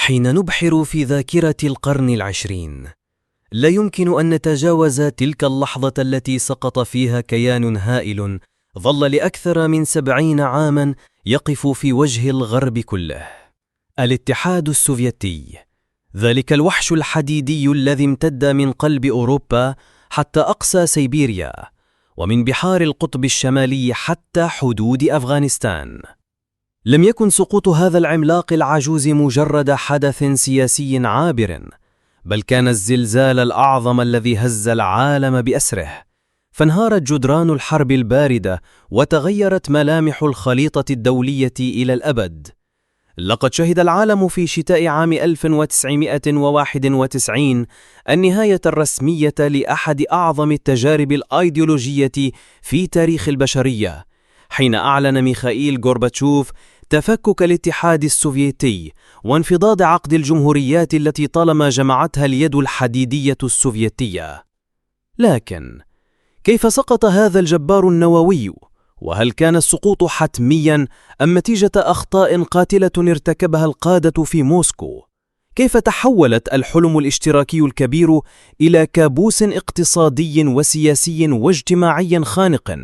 حين نبحر في ذاكرة القرن العشرين، لا يمكن أن نتجاوز تلك اللحظة التي سقط فيها كيان هائل ظل لأكثر من 70 عاماً يقف في وجه الغرب كله: الاتحاد السوفيتي، ذلك الوحش الحديدي الذي امتد من قلب أوروبا حتى أقصى سيبيريا، ومن بحار القطب الشمالي حتى حدود أفغانستان. لم يكن سقوط هذا العملاق العجوز مجرد حدث سياسي عابر، بل كان الزلزال الأعظم الذي هز العالم بأسره. فانهارت جدران الحرب الباردة وتغيرت ملامح الخريطة الدولية إلى الأبد. لقد شهد العالم في شتاء عام 1991 النهاية الرسمية لأحد أعظم التجارب الأيديولوجية في تاريخ البشرية، حين أعلن ميخائيل غورباتشوف تفكك الاتحاد السوفيتي وانفضاض عقد الجمهوريات التي طالما جمعتها اليد الحديدية السوفيتية. لكن كيف سقط هذا الجبار النووي؟ وهل كان السقوط حتمياً أم نتيجة أخطاء قاتلة ارتكبها القادة في موسكو؟ كيف تحولت الحلم الاشتراكي الكبير إلى كابوس اقتصادي وسياسي واجتماعي خانق؟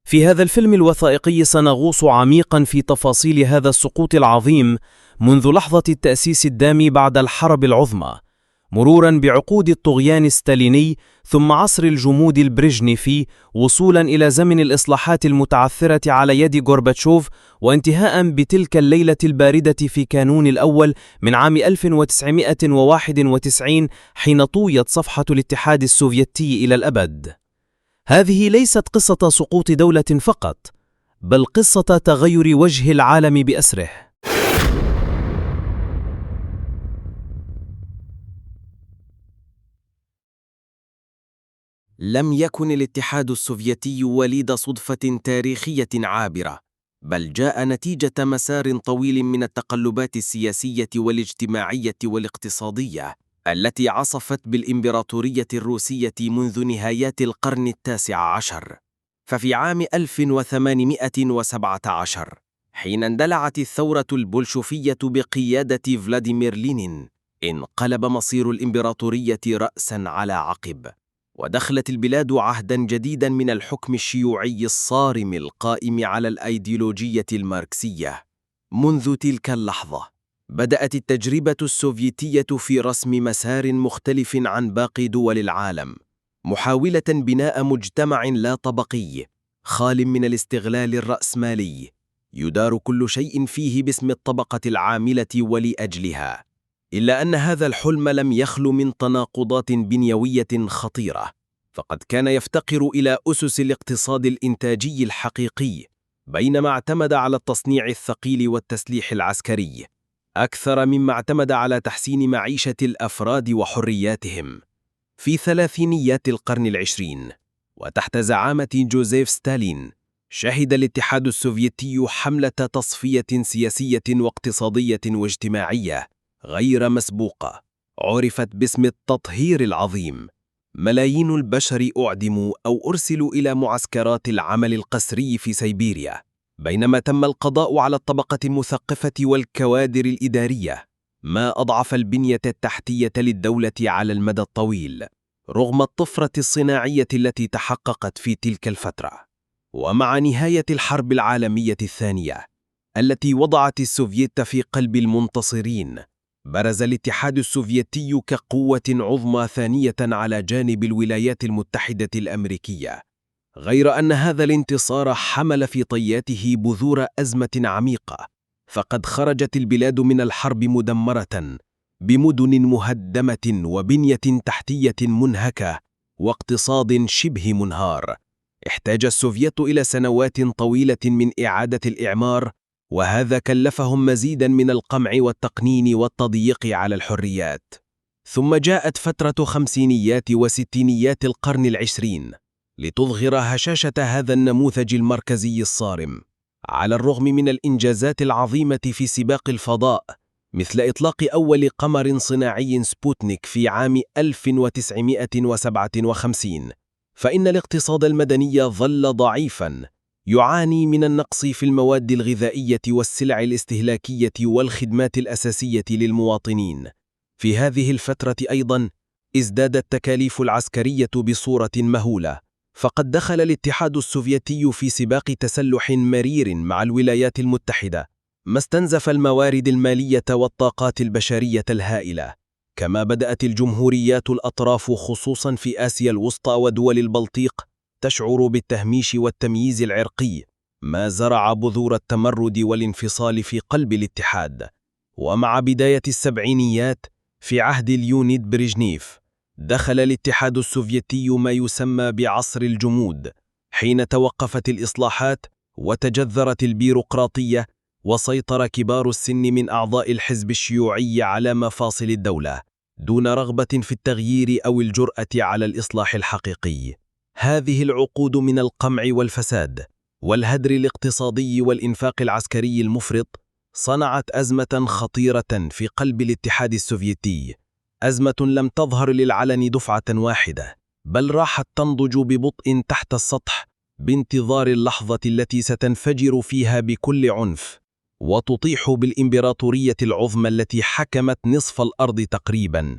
في هذا الفيلم الوثائقي سنغوص عميقاً في تفاصيل هذا السقوط العظيم منذ لحظة التأسيس الدامي بعد الحرب العظمى، مروراً بعقود الطغيان الستاليني ثم عصر الجمود البريجنيفي، وصولاً إلى زمن الإصلاحات المتعثرة على يد غورباتشوف، وانتهاءً بتلك الليلة الباردة في كانون الأول من عام 1991 حين طويت صفحة الاتحاد السوفيتي إلى الأبد. هذه ليست قصة سقوط دولة فقط، بل قصة تغير وجه العالم بأسره. لم يكن الاتحاد السوفيتي وليد صدفة تاريخية عابرة، بل جاء نتيجة مسار طويل من التقلبات السياسية والاجتماعية والاقتصادية التي عصفت بالإمبراطورية الروسية منذ نهايات القرن التاسع عشر. ففي عام 1817 حين اندلعت الثورة البولشوفية بقيادة فلاديمير لينين، انقلب مصير الإمبراطورية رأساً على عقب، ودخلت البلاد عهداً جديداً من الحكم الشيوعي الصارم القائم على الأيديولوجية الماركسية. منذ تلك اللحظة بدأت التجربة السوفيتية في رسم مسار مختلف عن باقي دول العالم، محاولة بناء مجتمع لا طبقي خال من الاستغلال الرأسمالي، يدار كل شيء فيه باسم الطبقة العاملة ولأجلها. إلا أن هذا الحلم لم يخل من تناقضات بنيوية خطيرة، فقد كان يفتقر إلى أسس الاقتصاد الإنتاجي الحقيقي، بينما اعتمد على التصنيع الثقيل والتسليح العسكري أكثر مما اعتمد على تحسين معيشة الأفراد وحرياتهم. في ثلاثينيات القرن العشرين وتحت زعامة جوزيف ستالين، شهد الاتحاد السوفيتي حملة تصفية سياسية واقتصادية واجتماعية غير مسبوقة، عرفت باسم التطهير العظيم. ملايين البشر أعدموا أو أرسلوا إلى معسكرات العمل القسري في سيبيريا، بينما تم القضاء على الطبقة المثقفة والكوادر الإدارية، ما أضعف البنية التحتية للدولة على المدى الطويل، رغم الطفرة الصناعية التي تحققت في تلك الفترة. ومع نهاية الحرب العالمية الثانية التي وضعت السوفييت في قلب المنتصرين، برز الاتحاد السوفيتي كقوة عظمى ثانية على جانب الولايات المتحدة الأمريكية، غير أن هذا الانتصار حمل في طياته بذور أزمة عميقة، فقد خرجت البلاد من الحرب مدمرة، بمدن مهدمة وبنية تحتية منهكة واقتصاد شبه منهار. احتاج السوفيت إلى سنوات طويلة من إعادة الإعمار، وهذا كلفهم مزيداً من القمع والتقنين والتضييق على الحريات. ثم جاءت فترة خمسينيات وستينيات القرن العشرين لتظهر هشاشة هذا النموذج المركزي الصارم. على الرغم من الإنجازات العظيمة في سباق الفضاء، مثل إطلاق أول قمر صناعي سبوتنيك في عام 1957، فإن الاقتصاد المدني ظل ضعيفاً، يعاني من النقص في المواد الغذائية والسلع الاستهلاكية والخدمات الأساسية للمواطنين. في هذه الفترة أيضاً ازدادت التكاليف العسكرية بصورة مهولة، فقد دخل الاتحاد السوفيتي في سباق تسلح مرير مع الولايات المتحدة، ما استنزف الموارد المالية والطاقات البشرية الهائلة. كما بدأت الجمهوريات الأطراف خصوصاً في آسيا الوسطى ودول البلطيق تشعر بالتهميش والتمييز العرقي، ما زرع بذور التمرد والانفصال في قلب الاتحاد. ومع بداية السبعينيات في عهد ليونيد بريجنيف دخل الاتحاد السوفيتي ما يسمى بعصر الجمود، حين توقفت الإصلاحات وتجذرت البيروقراطية وسيطر كبار السن من أعضاء الحزب الشيوعي على مفاصل الدولة دون رغبة في التغيير أو الجرأة على الإصلاح الحقيقي. هذه العقود من القمع والفساد والهدر الاقتصادي والإنفاق العسكري المفرط صنعت أزمة خطيرة في قلب الاتحاد السوفيتي، أزمة لم تظهر للعلن دفعة واحدة، بل راحت تنضج ببطء تحت السطح بانتظار اللحظة التي ستنفجر فيها بكل عنف وتطيح بالإمبراطورية العظمى التي حكمت نصف الأرض تقريباً.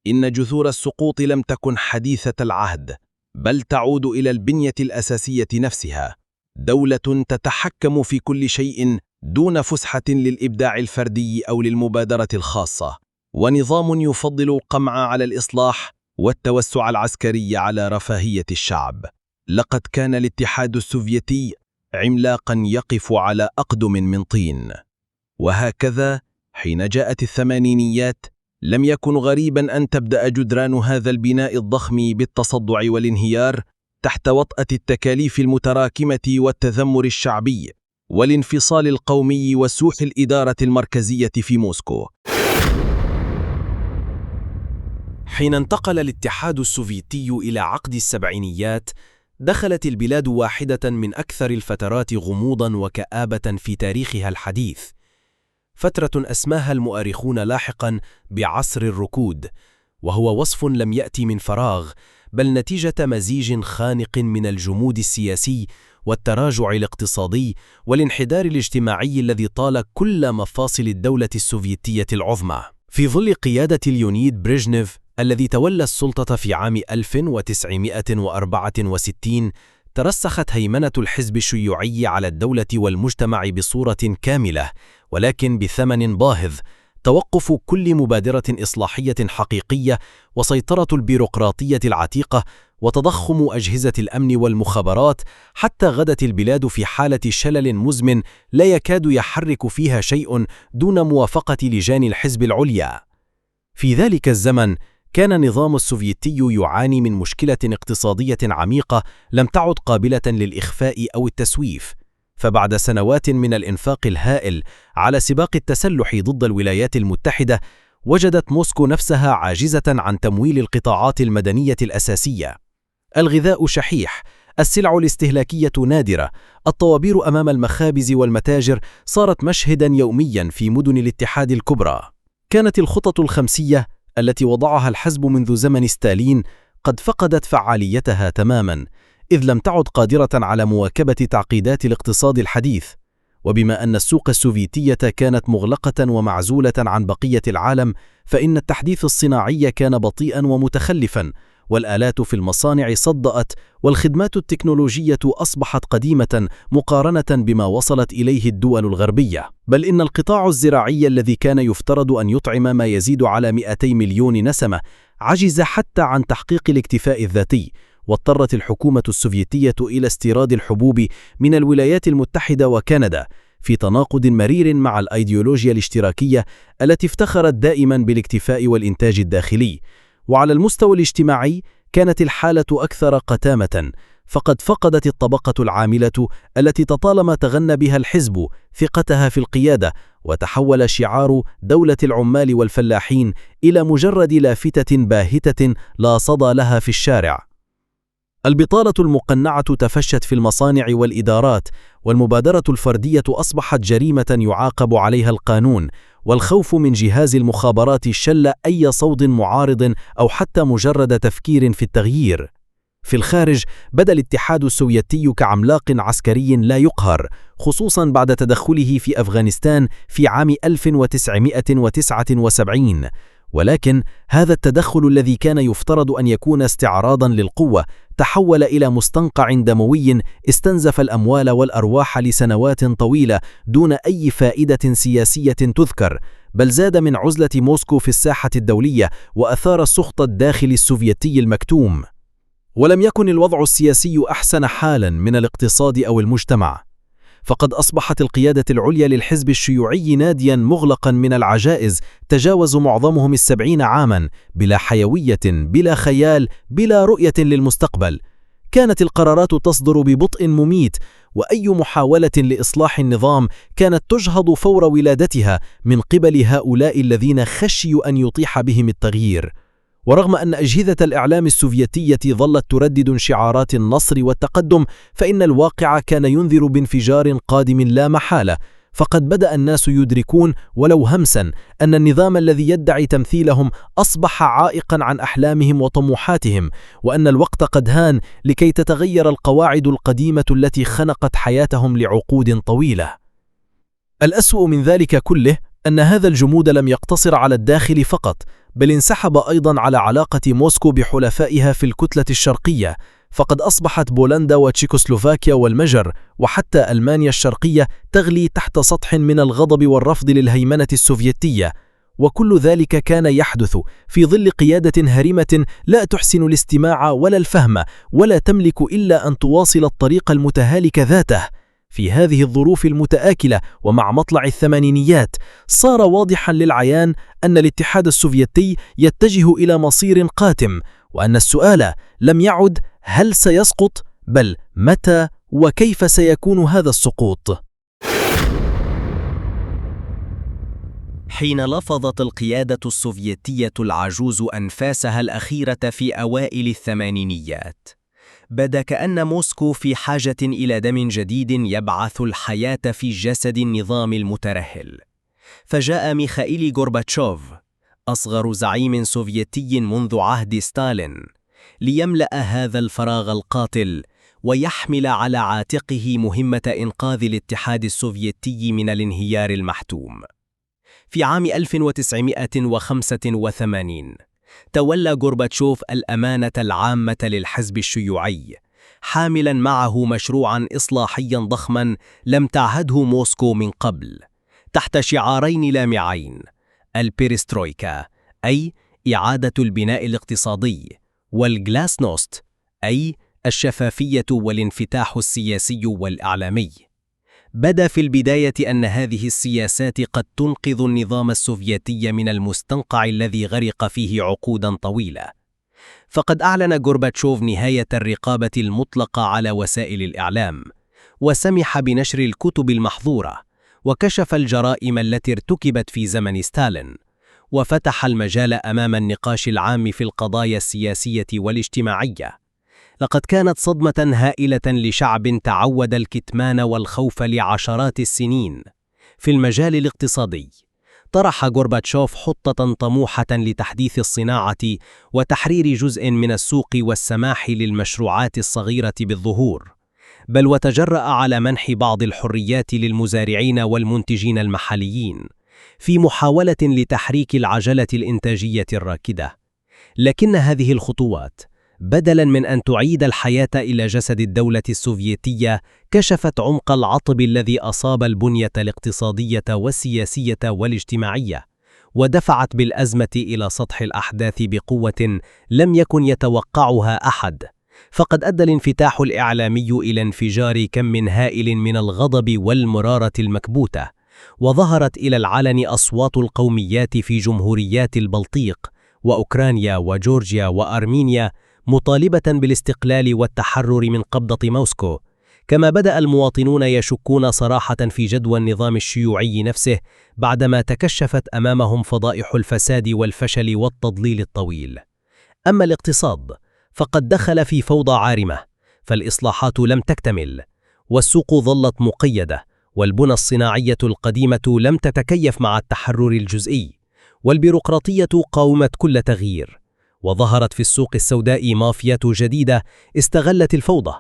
إن جذور السقوط لم تكن حديثة العهد، بل تعود إلى البنية الأساسية نفسها، دولة تتحكم في كل شيء دون فسحة للإبداع الفردي أو للمبادرة الخاصة، ونظام يفضل القمع على الإصلاح والتوسع العسكري على رفاهية الشعب. لقد كان الاتحاد السوفيتي عملاقاً يقف على أقدم من طين. وهكذا حين جاءت الثمانينيات لم يكن غريباً أن تبدأ جدران هذا البناء الضخم بالتصدع والانهيار تحت وطأة التكاليف المتراكمة والتذمر الشعبي والانفصال القومي وسوء الإدارة المركزية في موسكو. حين انتقل الاتحاد السوفيتي إلى عقد السبعينيات دخلت البلاد واحدة من أكثر الفترات غموضاً وكآبة في تاريخها الحديث، فترة أسماها المؤرخون لاحقاً بعصر الركود، وهو وصف لم يأتي من فراغ، بل نتيجة مزيج خانق من الجمود السياسي والتراجع الاقتصادي والانحدار الاجتماعي الذي طال كل مفاصل الدولة السوفيتية العظمى. في ظل قيادة ليونيد بريجنيف الذي تولى السلطة في عام 1964 ترسخت هيمنة الحزب الشيوعي على الدولة والمجتمع بصورة كاملة، ولكن بثمن باهظ: توقف كل مبادرة إصلاحية حقيقية، وسيطرة البيروقراطية العتيقة، وتضخم أجهزة الأمن والمخابرات، حتى غدت البلاد في حالة شلل مزمن لا يكاد يحرك فيها شيء دون موافقة لجان الحزب العليا. في ذلك الزمن كان النظام السوفيتي يعاني من مشكلة اقتصادية عميقة لم تعد قابلة للإخفاء أو التسويف، فبعد سنوات من الإنفاق الهائل على سباق التسلح ضد الولايات المتحدة، وجدت موسكو نفسها عاجزة عن تمويل القطاعات المدنية الأساسية. الغذاء شحيح، السلع الاستهلاكية نادرة، الطوابير أمام المخابز والمتاجر صارت مشهدا يوميا في مدن الاتحاد الكبرى. كانت الخطط الخمسية التي وضعها الحزب منذ زمن ستالين قد فقدت فعاليتها تماما، إذ لم تعد قادرة على مواكبة تعقيدات الاقتصاد الحديث. وبما أن السوق السوفيتية كانت مغلقة ومعزولة عن بقية العالم، فإن التحديث الصناعي كان بطيئا ومتخلفا، والآلات في المصانع صدأت، والخدمات التكنولوجية أصبحت قديمة مقارنة بما وصلت إليه الدول الغربية. بل إن القطاع الزراعي الذي كان يفترض أن يطعم ما يزيد على 200 مليون نسمة عجز حتى عن تحقيق الاكتفاء الذاتي، واضطرت الحكومة السوفيتية إلى استيراد الحبوب من الولايات المتحدة وكندا، في تناقض مرير مع الأيديولوجيا الاشتراكية التي افتخرت دائما بالاكتفاء والإنتاج الداخلي. وعلى المستوى الاجتماعي كانت الحالة أكثر قتامة، فقد فقدت الطبقة العاملة التي طالما تغنى بها الحزب ثقتها في القيادة، وتحول شعار دولة العمال والفلاحين إلى مجرد لافتة باهتة لا صدى لها في الشارع. البطالة المقنعة تفشت في المصانع والإدارات، والمبادرة الفردية أصبحت جريمة يعاقب عليها القانون، والخوف من جهاز المخابرات شل أي صوت معارض أو حتى مجرد تفكير في التغيير. في الخارج بدا الاتحاد السوفيتي كعملاق عسكري لا يقهر، خصوصا بعد تدخله في أفغانستان في عام 1979، ولكن هذا التدخل الذي كان يفترض أن يكون استعراضا للقوة تحول إلى مستنقع دموي استنزف الأموال والأرواح لسنوات طويلة دون أي فائدة سياسية تذكر، بل زاد من عزلة موسكو في الساحة الدولية وأثار السخط الداخلي السوفيتي المكتوم. ولم يكن الوضع السياسي أحسن حالا من الاقتصاد أو المجتمع، فقد أصبحت القيادة العليا للحزب الشيوعي ناديا مغلقا من العجائز تجاوز معظمهم 70 عاما، بلا حيوية، بلا خيال، بلا رؤية للمستقبل. كانت القرارات تصدر ببطء مميت، وأي محاولة لإصلاح النظام كانت تجهض فور ولادتها من قبل هؤلاء الذين خشيوا أن يطيح بهم التغيير. ورغم أن أجهزة الإعلام السوفيتية ظلت تردد شعارات النصر والتقدم، فإن الواقع كان ينذر بانفجار قادم لا محالة. فقد بدأ الناس يدركون ولو همسا أن النظام الذي يدعي تمثيلهم أصبح عائقا عن أحلامهم وطموحاتهم، وأن الوقت قد هان لكي تتغير القواعد القديمة التي خنقت حياتهم لعقود طويلة. الأسوأ من ذلك كله أن هذا الجمود لم يقتصر على الداخل فقط، بل انسحب أيضا على علاقة موسكو بحلفائها في الكتلة الشرقية، فقد أصبحت بولندا وتشيكوسلوفاكيا والمجر وحتى ألمانيا الشرقية تغلي تحت سطح من الغضب والرفض للهيمنة السوفيتية. وكل ذلك كان يحدث في ظل قيادة هارمة لا تحسن الاستماع ولا الفهم، ولا تملك إلا أن تواصل الطريق المتهالك ذاته. في هذه الظروف المتآكلة ومع مطلع الثمانينيات، صار واضحا للعيان أن الاتحاد السوفيتي يتجه إلى مصير قاتم، وأن السؤال لم يعد هل سيسقط، بل متى وكيف سيكون هذا السقوط. حين لفظت القيادة السوفيتية العجوز أنفاسها الأخيرة في أوائل الثمانينيات، بدا كأن موسكو في حاجة إلى دم جديد يبعث الحياة في جسد النظام المترهل. فجاء ميخائيل غورباتشوف، أصغر زعيم سوفيتي منذ عهد ستالين، ليملأ هذا الفراغ القاتل ويحمل على عاتقه مهمة إنقاذ الاتحاد السوفيتي من الانهيار المحتوم. في عام 1985 تولى غورباتشوف الأمانة العامة للحزب الشيوعي، حاملا معه مشروعا إصلاحيا ضخما لم تعهده موسكو من قبل، تحت شعارين لامعين: البيرسترويكا أي إعادة البناء الاقتصادي، والغلاسنوست أي الشفافية والانفتاح السياسي والإعلامي. بدا في البداية أن هذه السياسات قد تنقذ النظام السوفيتي من المستنقع الذي غرق فيه عقودا طويلة. فقد أعلن غورباتشوف نهاية الرقابة المطلقة على وسائل الإعلام، وسمح بنشر الكتب المحظورة، وكشف الجرائم التي ارتكبت في زمن ستالين، وفتح المجال أمام النقاش العام في القضايا السياسية والاجتماعية. لقد كانت صدمة هائلة لشعب تعود الكتمان والخوف لعشرات السنين. في المجال الاقتصادي، طرح غورباتشوف خطة طموحة لتحديث الصناعة وتحرير جزء من السوق والسماح للمشروعات الصغيرة بالظهور، بل وتجرأ على منح بعض الحريات للمزارعين والمنتجين المحليين في محاولة لتحريك العجلة الإنتاجية الراكدة. لكن هذه الخطوات، بدلاً من أن تعيد الحياة إلى جسد الدولة السوفيتية، كشفت عمق العطب الذي أصاب البنية الاقتصادية والسياسية والاجتماعية، ودفعت بالأزمة إلى سطح الأحداث بقوة لم يكن يتوقعها أحد. فقد أدى الانفتاح الإعلامي إلى انفجار كم هائل من الغضب والمرارة المكبوتة، وظهرت إلى العلن أصوات القوميات في جمهوريات البلطيق وأوكرانيا وجورجيا وأرمينيا مطالبة بالاستقلال والتحرر من قبضة موسكو. كما بدأ المواطنون يشكون صراحة في جدوى النظام الشيوعي نفسه بعدما تكشفت أمامهم فضائح الفساد والفشل والتضليل الطويل. أما الاقتصاد فقد دخل في فوضى عارمة، فالإصلاحات لم تكتمل، والسوق ظلت مقيدة، والبنى الصناعية القديمة لم تتكيف مع التحرر الجزئي، والبيروقراطية قاومت كل تغيير، وظهرت في السوق السوداء مافيات جديدة استغلت الفوضى،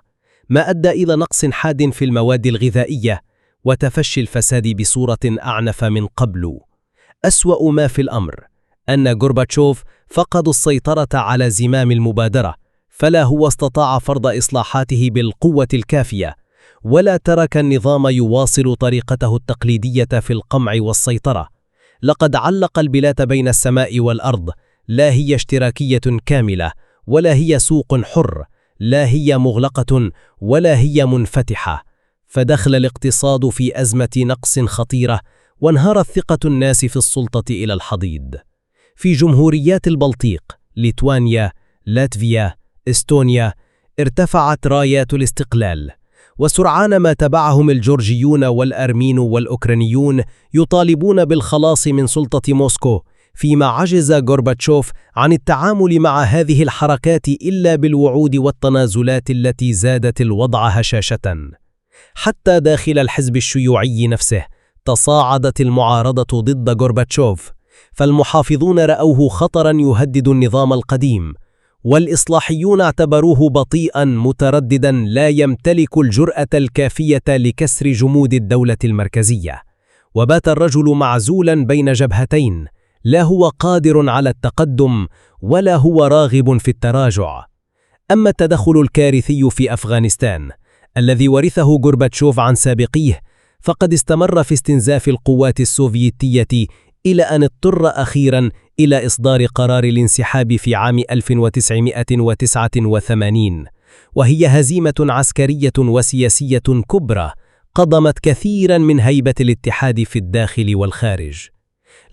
ما أدى إلى نقص حاد في المواد الغذائية وتفشي الفساد بصورة أعنف من قبل. أسوأ ما في الأمر أن غورباتشوف فقد السيطرة على زمام المبادرة، فلا هو استطاع فرض إصلاحاته بالقوة الكافية، ولا ترك النظام يواصل طريقته التقليدية في القمع والسيطرة. لقد علق البلاد بين السماء والأرض، لا هي اشتراكية كاملة، ولا هي سوق حر، لا هي مغلقة، ولا هي منفتحة. فدخل الاقتصاد في أزمة نقص خطيرة، وانهارت ثقة الناس في السلطة إلى الحضيض. في جمهوريات البلطيق، ليتوانيا، لاتفيا، إستونيا، ارتفعت رايات الاستقلال، وسرعان ما تبعهم الجورجيون والأرمين والأوكرانيون يطالبون بالخلاص من سلطة موسكو، فيما عجز غورباتشوف عن التعامل مع هذه الحركات إلا بالوعود والتنازلات التي زادت الوضع هشاشة. حتى داخل الحزب الشيوعي نفسه تصاعدت المعارضة ضد غورباتشوف، فالمحافظون رأوه خطرا يهدد النظام القديم، والإصلاحيون اعتبروه بطيئا مترددا لا يمتلك الجرأة الكافية لكسر جمود الدولة المركزية. وبات الرجل معزولا بين جبهتين، لا هو قادر على التقدم ولا هو راغب في التراجع. أما التدخل الكارثي في أفغانستان الذي ورثه غورباتشوف عن سابقيه، فقد استمر في استنزاف القوات السوفيتية إلى أن اضطر أخيرا إلى إصدار قرار الانسحاب في عام 1989، وهي هزيمة عسكرية وسياسية كبرى قضمت كثيرا من هيبة الاتحاد في الداخل والخارج.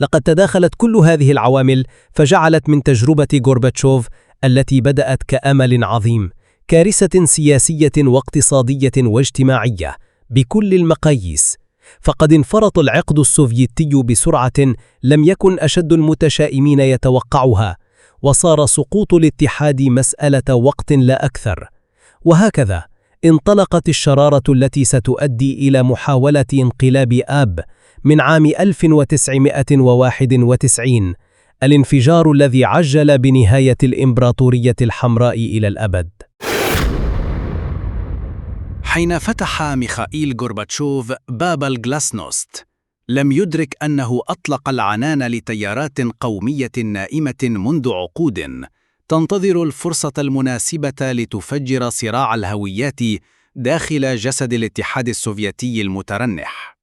لقد تداخلت كل هذه العوامل فجعلت من تجربة غورباتشوف التي بدأت كأمل عظيم كارثة سياسية واقتصادية واجتماعية بكل المقاييس. فقد انفرط العقد السوفيتي بسرعة لم يكن أشد المتشائمين يتوقعها، وصار سقوط الاتحاد مسألة وقت لا أكثر. وهكذا انطلقت الشرارة التي ستؤدي إلى محاولة انقلاب آب من عام 1991، الانفجار الذي عجل بنهاية الإمبراطورية الحمراء إلى الأبد. حين فتح ميخائيل غورباتشوف باب الغلاسنوست، لم يدرك أنه أطلق العنان لتيارات قومية نائمة منذ عقود تنتظر الفرصة المناسبة لتفجر صراع الهويات داخل جسد الاتحاد السوفيتي المترنح.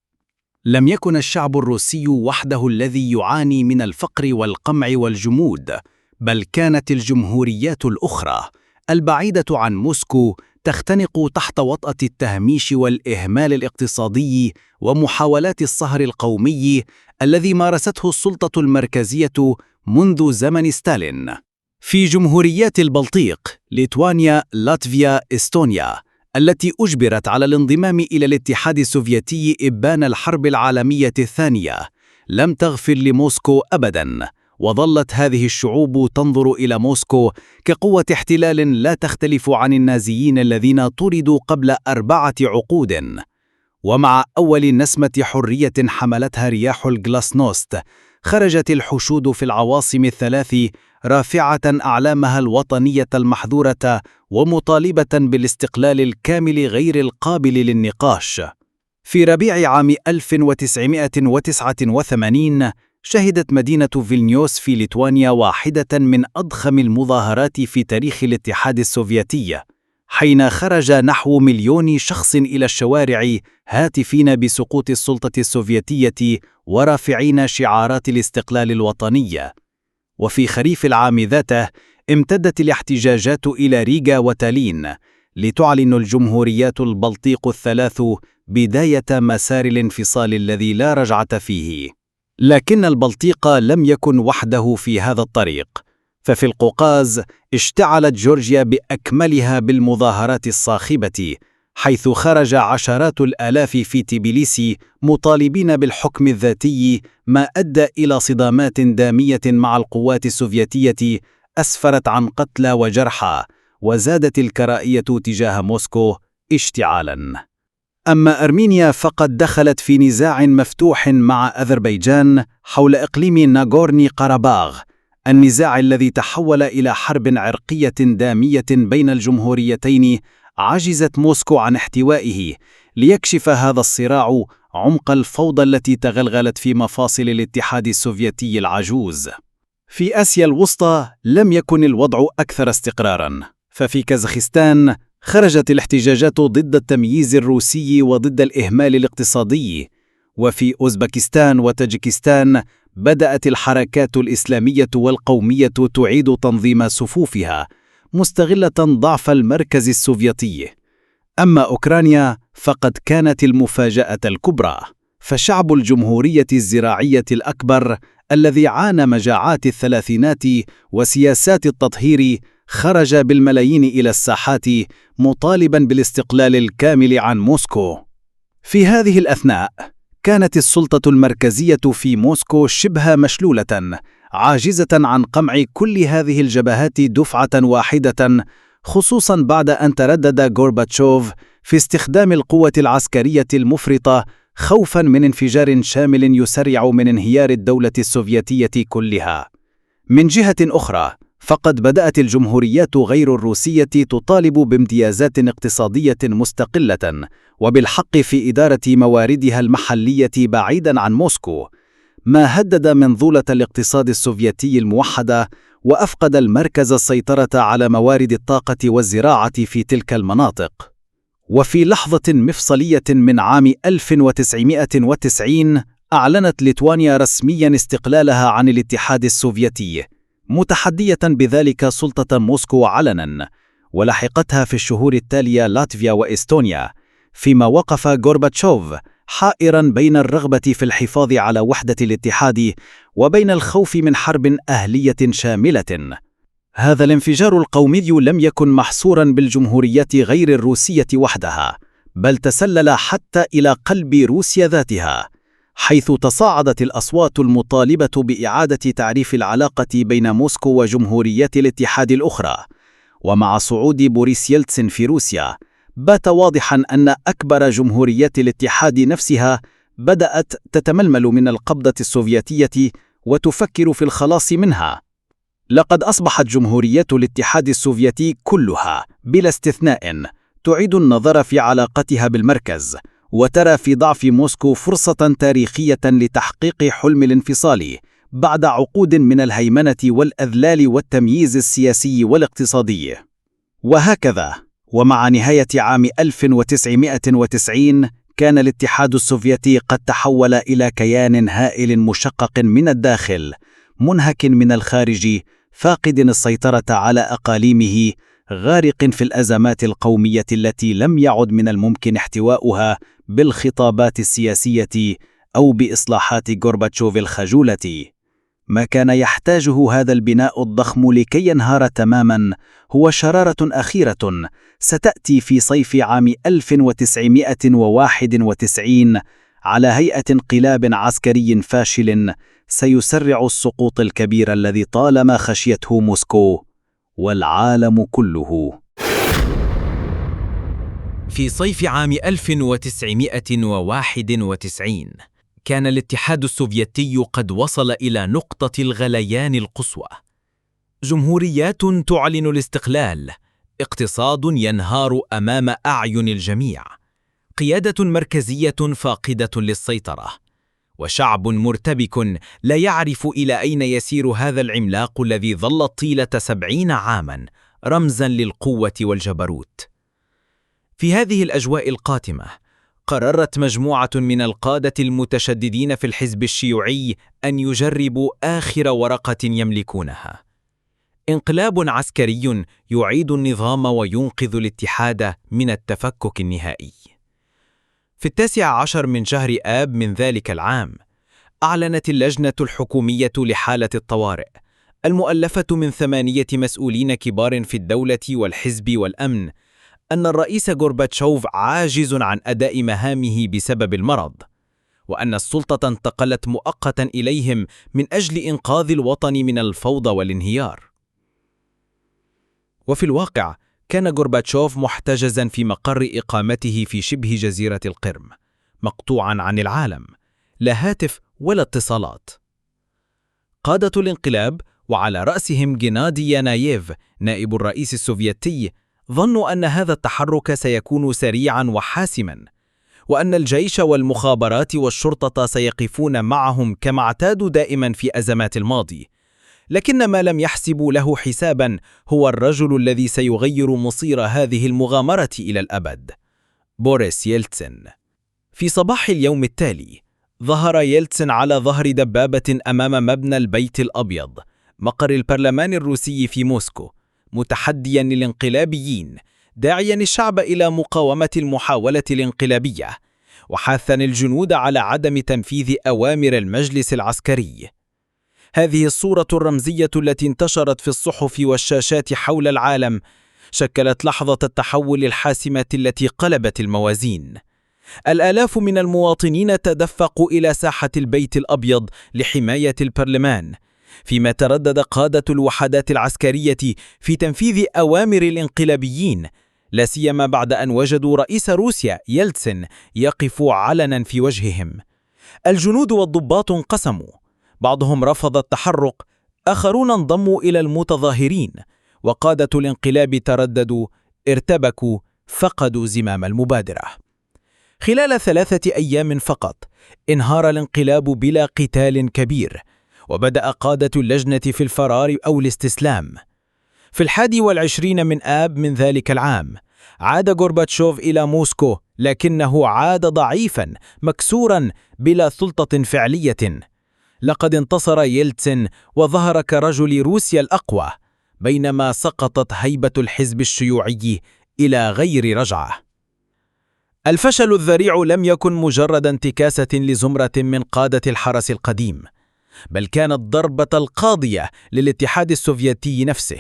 لم يكن الشعب الروسي وحده الذي يعاني من الفقر والقمع والجمود، بل كانت الجمهوريات الأخرى البعيدة عن موسكو تختنق تحت وطأة التهميش والإهمال الاقتصادي ومحاولات الصهر القومي الذي مارسته السلطة المركزية منذ زمن ستالين. في جمهوريات البلطيق، ليتوانيا، لاتفيا، إستونيا، التي أجبرت على الانضمام إلى الاتحاد السوفيتي إبان الحرب العالمية الثانية، لم تغفر لموسكو أبداً، وظلت هذه الشعوب تنظر إلى موسكو كقوة احتلال لا تختلف عن النازيين الذين طردوا قبل 4 عقود. ومع أول نسمة حرية حملتها رياح الغلاسنوست، خرجت الحشود في العواصم الثلاث رافعة أعلامها الوطنية المحظورة ومطالبة بالاستقلال الكامل غير القابل للنقاش. في ربيع عام 1989 شهدت مدينة فيلنيوس في ليتوانيا واحدة من أضخم المظاهرات في تاريخ الاتحاد السوفيتي، حين خرج نحو 1,000,000 شخص إلى الشوارع هاتفين بسقوط السلطة السوفيتية ورافعين شعارات الاستقلال الوطني. وفي خريف العام ذاته امتدت الاحتجاجات إلى ريغا وتالين، لتعلن الجمهوريات البلطيق الثلاث بداية مسار الانفصال الذي لا رجعة فيه. لكن البلطيق لم يكن وحده في هذا الطريق، ففي القوقاز اشتعلت جورجيا بأكملها بالمظاهرات الصاخبة، حيث خرج عشرات الآلاف في تبليسي مطالبين بالحكم الذاتي، ما أدى إلى صدامات دامية مع القوات السوفيتية أسفرت عن قتلى وجرحى، وزادت الكراهية تجاه موسكو اشتعالاً. أما أرمينيا فقد دخلت في نزاع مفتوح مع أذربيجان حول إقليم ناغورني قرباغ النزاع الذي تحول إلى حرب عرقية دامية بين الجمهوريتين عجزت موسكو عن احتوائه، ليكشف هذا الصراع عمق الفوضى التي تغلغلت في مفاصل الاتحاد السوفيتي العجوز. في آسيا الوسطى لم يكن الوضع أكثر استقراراً، ففي كازاخستان خرجت الاحتجاجات ضد التمييز الروسي وضد الإهمال الاقتصادي، وفي أوزبكستان وتاجيكستان بدأت الحركات الإسلامية والقومية تعيد تنظيم صفوفها، مستغلة ضعف المركز السوفيتي. أما أوكرانيا فقد كانت المفاجأة الكبرى، فشعب الجمهورية الزراعية الأكبر الذي عانى مجاعات الثلاثينات وسياسات التطهير خرج بالملايين إلى الساحات مطالباً بالاستقلال الكامل عن موسكو. في هذه الأثناء كانت السلطة المركزية في موسكو شبه مشلولة، عاجزة عن قمع كل هذه الجبهات دفعة واحدة، خصوصاً بعد أن تردد غورباتشوف في استخدام القوة العسكرية المفرطة خوفاً من انفجار شامل يسرع من انهيار الدولة السوفيتية كلها. من جهة أخرى، فقد بدأت الجمهوريات غير الروسية تطالب بامتيازات اقتصادية مستقلة وبالحق في إدارة مواردها المحلية بعيداً عن موسكو، ما هدد منظومة الاقتصاد السوفيتي الموحدة وأفقد المركز السيطرة على موارد الطاقة والزراعة في تلك المناطق. وفي لحظة مفصلية من عام 1990 أعلنت ليتوانيا رسمياً استقلالها عن الاتحاد السوفيتي، متحدية بذلك سلطة موسكو علناً، ولحقتها في الشهور التالية لاتفيا وإستونيا، فيما وقف غورباتشوف حائراً بين الرغبة في الحفاظ على وحدة الاتحاد وبين الخوف من حرب أهلية شاملة. هذا الانفجار القومي لم يكن محصوراً بالجمهوريات غير الروسية وحدها، بل تسلل حتى إلى قلب روسيا ذاتها، حيث تصاعدت الأصوات المطالبة بإعادة تعريف العلاقة بين موسكو وجمهوريات الاتحاد الأخرى. ومع صعود بوريس يلتسن في روسيا، بات واضحاً أن أكبر جمهوريات الاتحاد نفسها بدأت تتململ من القبضة السوفيتية وتفكر في الخلاص منها. لقد أصبحت جمهوريات الاتحاد السوفيتي كلها بلا استثناء تعيد النظر في علاقتها بالمركز، وترى في ضعف موسكو فرصة تاريخية لتحقيق حلم الانفصال بعد عقود من الهيمنة والأذلال والتمييز السياسي والاقتصادي. وهكذا، ومع نهاية عام 1990 كان الاتحاد السوفيتي قد تحول إلى كيان هائل مشقق من الداخل، منهك من الخارج، فاقد السيطرة على أقاليمه، غارق في الأزمات القومية التي لم يعد من الممكن احتواؤها بالخطابات السياسية أو بإصلاحات غورباتشوف الخجولة. ما كان يحتاجه هذا البناء الضخم لكي ينهار تماماً هو شرارة أخيرة ستأتي في صيف عام 1991 على هيئة انقلاب عسكري فاشل سيسرع السقوط الكبير الذي طالما خشيته موسكو والعالم كله. في صيف عام 1991 كان الاتحاد السوفيتي قد وصل إلى نقطة الغليان القصوى. جمهوريات تعلن الاستقلال، اقتصاد ينهار أمام أعين الجميع، قيادة مركزية فاقدة للسيطرة، وشعب مرتبك لا يعرف إلى أين يسير هذا العملاق الذي ظل طيلة 70 عاماً رمزاً للقوة والجبروت. في هذه الأجواء القاتمة، قررت مجموعة من القادة المتشددين في الحزب الشيوعي أن يجربوا آخر ورقة يملكونها، انقلاب عسكري يعيد النظام وينقذ الاتحاد من التفكك النهائي. في 19 من شهر آب من ذلك العام، أعلنت اللجنة الحكومية لحالة الطوارئ المؤلفة من 8 مسؤولين كبار في الدولة والحزب والأمن أن الرئيس غورباتشوف عاجز عن أداء مهامه بسبب المرض، وأن السلطة انتقلت مؤقتاً إليهم من أجل إنقاذ الوطن من الفوضى والانهيار. وفي الواقع كان غورباتشوف محتجزاً في مقر إقامته في شبه جزيرة القرم، مقطوعاً عن العالم، لا هاتف ولا اتصالات. قادة الانقلاب وعلى رأسهم جينادي ياناييف نائب الرئيس السوفيتي، ظنوا أن هذا التحرك سيكون سريعاً وحاسماً، وأن الجيش والمخابرات والشرطة سيقفون معهم كما اعتادوا دائماً في أزمات الماضي. لكن ما لم يحسبوا له حساباً هو الرجل الذي سيغير مصير هذه المغامرة إلى الأبد: بوريس ييلتسن. في صباح اليوم التالي ظهر ييلتسن على ظهر دبابة أمام مبنى البيت الأبيض، مقر البرلمان الروسي في موسكو، متحدياً الانقلابيين، داعياً الشعب إلى مقاومة المحاولة الانقلابية، وحاثاً الجنود على عدم تنفيذ أوامر المجلس العسكري. هذه الصورة الرمزية التي انتشرت في الصحف والشاشات حول العالم شكلت لحظة التحول الحاسمة التي قلبت الموازين. الآلاف من المواطنين تدفقوا إلى ساحة البيت الأبيض لحماية البرلمان، فيما تردد قادة الوحدات العسكرية في تنفيذ أوامر الانقلابيين، لا سيما بعد أن وجدوا رئيس روسيا ييلتسن يقف علنا في وجههم. الجنود والضباط انقسموا، بعضهم رفض التحرك، آخرون انضموا إلى المتظاهرين، وقادة الانقلاب ترددوا، ارتبكوا، فقدوا زمام المبادرة. خلال 3 أيام فقط انهار الانقلاب بلا قتال كبير، وبدأ قادة اللجنة في الفرار أو الاستسلام. في 21 من آب من ذلك العام عاد غورباتشوف إلى موسكو، لكنه عاد ضعيفاً مكسوراً بلا سلطة فعلية. لقد انتصر ييلتسن وظهر كرجل روسيا الأقوى، بينما سقطت هيبة الحزب الشيوعي إلى غير رجعة. الفشل الذريع لم يكن مجرد انتكاسة لزمرة من قادة الحرس القديم، بل كانت ضربة القاضية للاتحاد السوفيتي نفسه،